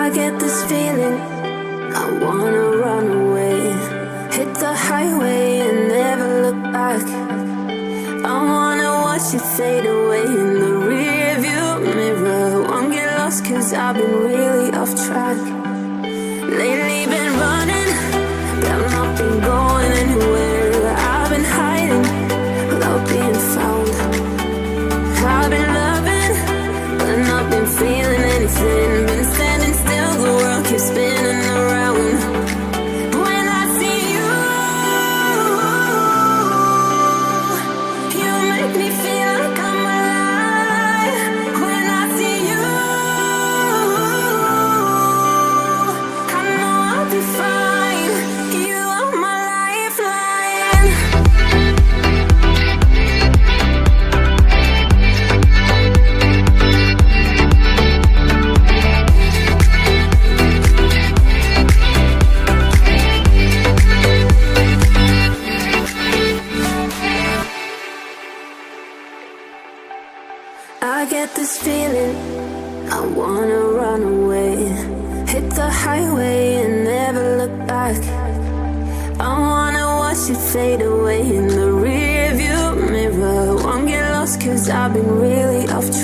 I get this feeling, I wanna run away. Hit the highway and never look back. I wanna watch you fade away in the rearview mirror. Won't get lost cause I've been really off track. Lately been running, but I've not been going anywhere. I've been hiding without being found. I've been loving, but not been feeling anything. Been standing still, the world keeps spinning around. When I see you, you make me feel like I'm alive. When I see you, I know I'll be fine. You are my lifeline. I get this feeling, I wanna run away. Hit the highway and never look back. I wanna watch it fade away in the rearview mirror. Won't get lost cause I've been really off track.